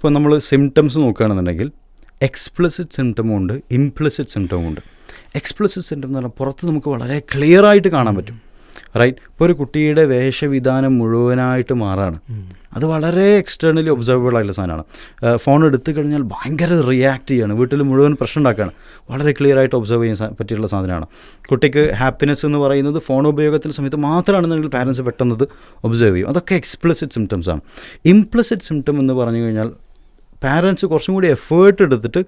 ഇപ്പോൾ നമ്മൾ സിംറ്റംസ് നോക്കുകയാണെന്നുണ്ടെങ്കിൽ എക്സ്പ്ലിസിറ്റ് സിംറ്റമും ഉണ്ട്, ഇംപ്ലിസിറ്റ് സിംറ്റമും ഉണ്ട്. എക്സ്പ്ലിസിറ്റ് സിംറ്റം എന്ന് പറഞ്ഞാൽ പുറത്ത് നമുക്ക് വളരെ ക്ലിയർ ആയിട്ട് കാണാൻ പറ്റും, റൈറ്റ്? ഇപ്പോൾ ഒരു കുട്ടിയുടെ വേഷവിധാനം മുഴുവനായിട്ട് മാറാണ്, അത് വളരെ എക്സ്റ്റേണലി ഒബ്സർവബിൾ ആയിട്ടുള്ള സാധനമാണ്. ഫോൺ എടുത്തു കഴിഞ്ഞാൽ ഭയങ്കര റിയാക്ട് ചെയ്യാണ്, വീട്ടിൽ മുഴുവൻ പ്രശ്നം ഉണ്ടാക്കുകയാണ്, വളരെ ക്ലിയർ ആയിട്ട് ഒബ്സർവ് ചെയ്യാൻ പറ്റിയിട്ടുള്ള സാധനമാണ്. കുട്ടിക്ക് ഹാപ്പിനെസ് എന്ന് പറയുന്നത് ഫോൺ ഉപയോഗത്തിൽ സമയത്ത് മാത്രമാണെന്നുണ്ടെങ്കിൽ പാരൻസ് പെട്ടെന്നത് ഒബ്സർവ് ചെയ്യും. അതൊക്കെ എക്സ്പ്ലിസിറ്റ് സിംറ്റംസാണ്. ഇംപ്ലിസിറ്റ് സിംറ്റം എന്ന് പറഞ്ഞു കഴിഞ്ഞാൽ പാരൻസ് കുറച്ചും കൂടി എഫേർട്ട് എടുത്തിട്ട്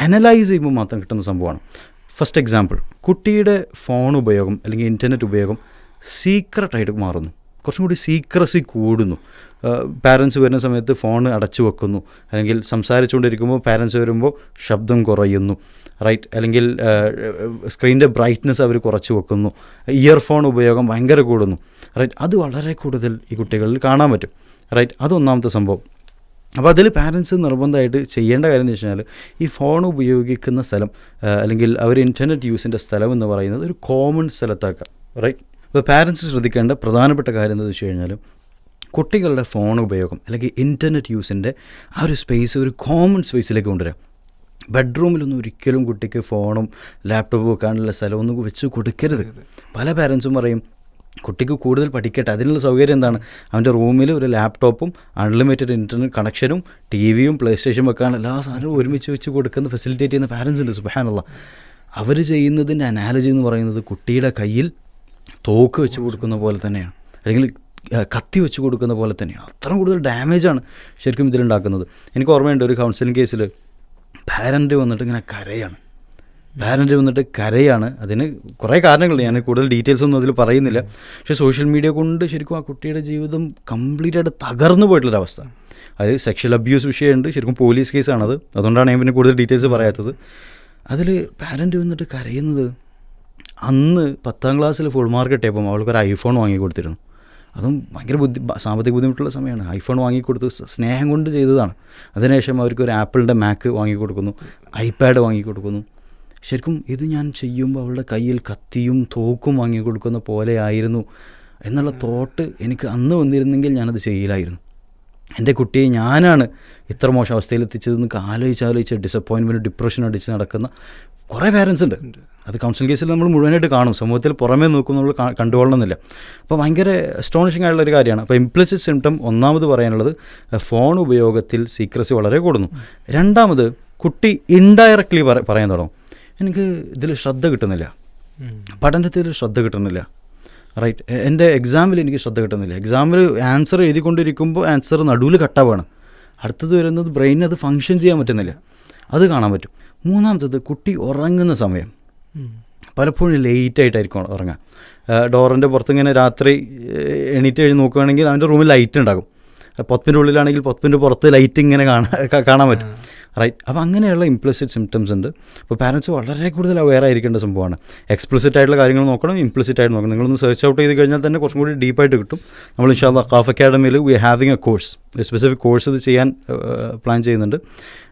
അനലൈസ് ചെയ്യുമ്പോൾ മാത്രം കിട്ടുന്ന സംഭവമാണ്. ഫസ്റ്റ് എക്സാമ്പിൾ, കുട്ടിയുടെ ഫോൺ ഉപയോഗം അല്ലെങ്കിൽ ഇൻ്റർനെറ്റ് ഉപയോഗം സീക്രട്ടായിട്ട് മാറുന്നു, കുറച്ചും കൂടി സീക്രസി കൂടുന്നു. പാരൻസ് വരുന്ന സമയത്ത് ഫോൺ അടച്ചു വെക്കുന്നു, അല്ലെങ്കിൽ സംസാരിച്ചുകൊണ്ടിരിക്കുമ്പോൾ പാരൻസ് വരുമ്പോൾ ശബ്ദം കുറയുന്നു, റൈറ്റ്? അല്ലെങ്കിൽ സ്ക്രീനിൻ്റെ ബ്രൈറ്റ്നസ് അവർ കുറച്ച് വെക്കുന്നു, ഇയർഫോൺ ഉപയോഗം ഭയങ്കര കൂടുന്നു, റൈറ്റ്? അത് വളരെ കൂടുതൽ ഈ കുട്ടികളിൽ കാണാൻ പറ്റും, റൈറ്റ്? അതൊന്നാമത്തെ സംഭവം. അപ്പോൾ അതിൽ പാരൻസ് നിർബന്ധമായിട്ട് ചെയ്യേണ്ട കാര്യം എന്ന് വെച്ച് കഴിഞ്ഞാൽ ഈ ഫോൺ ഉപയോഗിക്കുന്ന സ്ഥലം അല്ലെങ്കിൽ അവർ ഇൻ്റർനെറ്റ് യൂസിൻ്റെ സ്ഥലം എന്ന് പറയുന്നത് ഒരു കോമൺ സ്ഥലത്താക്കുക, റൈറ്റ്? അപ്പോൾ പാരൻസ് ശ്രദ്ധിക്കേണ്ട പ്രധാനപ്പെട്ട കാര്യം എന്താണെന്ന് വെച്ച് കഴിഞ്ഞാൽ കുട്ടികളുടെ ഫോൺ ഉപയോഗം അല്ലെങ്കിൽ ഇൻ്റർനെറ്റ് യൂസിൻ്റെ ആ ഒരു സ്പേസ് ഒരു കോമൺ സ്പേസിലേക്ക് കൊണ്ടുവരാം. ബെഡ്റൂമിലൊന്നും ഒരിക്കലും കുട്ടിക്ക് ഫോണും ലാപ്ടോപ്പും വെക്കാനുള്ള സ്ഥലമൊന്നും വെച്ച് കൊടുക്കരുത്. പല പാരൻസും പറയും കുട്ടിക്ക് കൂടുതൽ പഠിക്കട്ടെ, അതിനുള്ള സൗകര്യം എന്താണ്, അവൻ്റെ റൂമിൽ ഒരു ലാപ്ടോപ്പും അൺലിമിറ്റഡ് ഇൻ്റർനെറ്റ് കണക്ഷനും ടിവിയും പ്ലേ സ്റ്റേഷൻ വെക്കാനുള്ള എല്ലാ സാധനവും ഒരുമിച്ച് വെച്ച് കൊടുക്കുന്ന ഫെസിലിറ്റേറ്റ് ചെയ്യുന്ന പാരൻസ് ഉണ്ട്. സുബ്ഹാനല്ലാഹ്. അവർ ചെയ്യുന്നതിൻ്റെ അനാലജി എന്ന് പറയുന്നത് കുട്ടിയുടെ കയ്യിൽ തോക്ക് വെച്ച് കൊടുക്കുന്ന പോലെ തന്നെയാണ്, അല്ലെങ്കിൽ കത്തി വെച്ച് കൊടുക്കുന്ന പോലെ തന്നെയാണ്. അത്രയും കൂടുതൽ ഡാമേജാണ് ശരിക്കും ഇതിലുണ്ടാക്കുന്നത്. എനിക്ക് ഓർമ്മയുണ്ട് ഒരു കൗൺസിലിംഗ് കേസിൽ പാരൻ്റ് വന്നിട്ട് ഇങ്ങനെ കരയാണ്. അതിന് കുറേ കാരണങ്ങളുണ്ട്, ഞാൻ കൂടുതൽ ഡീറ്റെയിൽസ് ഒന്നും അതിൽ പറയുന്നില്ല. പക്ഷേ സോഷ്യൽ മീഡിയ കൊണ്ട് ശരിക്കും ആ കുട്ടിയുടെ ജീവിതം കംപ്ലീറ്റ് ആയിട്ട് തകർന്നു പോയിട്ടുള്ളൊരവസ്ഥ. അത് സെക്ഷൽ അബ്യൂസ് വിഷയമുണ്ട്, ശരിക്കും പോലീസ് കേസാണത്. അതുകൊണ്ടാണ് ഞാൻ പിന്നെ കൂടുതൽ ഡീറ്റെയിൽസ് പറയാത്തത്. അതിൽ പാരൻ്റ് വന്നിട്ട് കരയുന്നത്, അന്ന് 10ാം ക്ലാസ്സിൽ ഫുൾ മാർക്ക് കിട്ടിയപ്പം അവൾക്കൊരു ഐഫോൺ വാങ്ങിക്കൊടുത്തിരുന്നു. അതും ഭയങ്കര സാമ്പത്തിക ബുദ്ധിമുട്ടുള്ള സമയമാണ്. ഐഫോൺ വാങ്ങിക്കൊടുത്ത് സ്നേഹം കൊണ്ട് ചെയ്തതാണ്. അതിനുശേഷം അവർക്ക് ഒരു ആപ്പിളിൻ്റെ മാക്ക് വാങ്ങിക്കൊടുക്കുന്നു, ഐപാഡ് വാങ്ങിക്കൊടുക്കുന്നു. ശരിക്കും ഇത് ഞാൻ ചെയ്യുമ്പോൾ അവളുടെ കയ്യിൽ കത്തിയും തോക്കും വാങ്ങിക്കൊടുക്കുന്ന പോലെ ആയിരുന്നു എന്നുള്ള തോട്ട് എനിക്ക് അന്ന് വന്നിരുന്നെങ്കിൽ ഞാനത് ചെയ്യില്ലായിരുന്നു. എൻ്റെ കുട്ടിയെ ഞാനാണ് ഇത്ര മോശം അവസ്ഥയിൽ എത്തിച്ചതെന്ന് ആലോചിച്ച് ഡിസപ്പോയിൻമെൻറ്റ് ഡിപ്രഷൻ അടിച്ച് നടക്കുന്ന കുറേ പാരൻസ് ഉണ്ട്. അത് കൗൺസിലിംഗ് കേസിൽ നമ്മൾ മുഴുവനായിട്ട് കാണും, സമൂഹത്തിൽ പുറമേ നോക്കും, നമ്മൾ കണ്ടുകൊള്ളണമെന്നില്ല. അപ്പോൾ ഭയങ്കര അസ്റ്റോണിഷിംഗ് ആയിട്ടുള്ളൊരു കാര്യമാണ്. അപ്പോൾ ഇംപ്ലിസിറ്റ് സിംറ്റം ഒന്നാമത് പറയാനുള്ളത് ഫോൺ ഉപയോഗത്തിൽ സീക്രസി വളരെ കൂടുന്നു. രണ്ടാമത് കുട്ടി ഇൻഡയറക്റ്റ്ലി പറയാൻ തുടങ്ങും, എനിക്ക് ഇതിൽ ശ്രദ്ധ കിട്ടുന്നില്ല, പഠനത്തിൽ ശ്രദ്ധ കിട്ടുന്നില്ല, റൈറ്റ്? എൻ്റെ എക്സാമിൽ എനിക്ക് ശ്രദ്ധ കിട്ടുന്നില്ല, എക്സാമിൽ ആൻസർ എഴുതിക്കൊണ്ടിരിക്കുമ്പോൾ ആൻസർ നടുവിൽ കട്ടാവാണ്, അടുത്തത് വരുന്നത് ബ്രെയിനിന് അത് ഫങ്ഷൻ ചെയ്യാൻ പറ്റുന്നില്ല, അത് കാണാൻ പറ്റും. മൂന്നാമത്തത് കുട്ടി ഉറങ്ങുന്ന സമയം പലപ്പോഴും ലേറ്റായിട്ടായിരിക്കും ഉറങ്ങുക. ഡോറിൻ്റെ പുറത്തിങ്ങനെ രാത്രി എണീറ്റ് കഴിഞ്ഞ് നോക്കുകയാണെങ്കിൽ അവൻ്റെ റൂമിൽ ലൈറ്റ് ഉണ്ടാകും, പൊത്തിൻ്റെ ഉള്ളിലാണെങ്കിൽ പൊത്തിൻ്റെ പുറത്ത് ലൈറ്റ് ഇങ്ങനെ കാണാൻ പറ്റും, റൈറ്റ്? അപ്പോൾ അങ്ങനെയുള്ള ഇംപ്ലിസിറ്റ് സിംറ്റംസ് ഉണ്ട്. അപ്പോൾ പാരൻസ് വളരെ കൂടുതൽ അവെയർ ആയിരിക്കേണ്ട സംഭവമാണ്. എക്സ്പ്ലിസിറ്റ് ആയിട്ടുള്ള കാര്യങ്ങൾ നോക്കണം, ഇംപ്ലിസിറ്റ് ആയിട്ട് നോക്കണം. നിങ്ങളൊന്ന് സെർച്ച് ഔട്ട് ചെയ്ത് കഴിഞ്ഞാൽ തന്നെ കുറച്ചും കൂടി ഡീപ്പായിട്ട് കിട്ടും. നമ്മൾ ഇൻഷാ അല്ലാഹ് ഖാഫ് അക്കാഡമിയിൽ വി ഹാവിങ് എ കോഴ്സ്, ഒരു സ്പെസിഫിക് കോഴ്സ് ഇത് ചെയ്യാൻ പ്ലാൻ ചെയ്യുന്നുണ്ട്.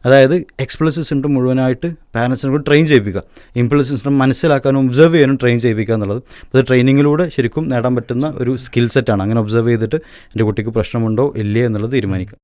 അതായത് എക്സ്പ്ലിസിറ്റ് സിംറ്റം മുഴുവനായിട്ട് പാരൻസിനെ കൂടി ട്രെയിൻ ചെയ്യിപ്പിക്കുക, ഇംപ്ലിസിറ്റ് സിംറ്റം മനസ്സിലാക്കാനും ഒബ്സർവ് ചെയ്യാനും ട്രെയിൻ ചെയ്യിപ്പിക്കുക എന്നുള്ളത്. അപ്പോൾ ട്രെയിനിങ്ങിലൂടെ ശരിക്കും നേടാൻ പറ്റുന്ന ഒരു സ്കിൽ സെറ്റാണ്. അങ്ങനെ ഒബ്സർവ് ചെയ്തിട്ട് എൻ്റെ കുട്ടിക്ക് പ്രശ്നമുണ്ടോ ഇല്ലേ എന്നുള്ളത് തീരുമാനിക്കുക.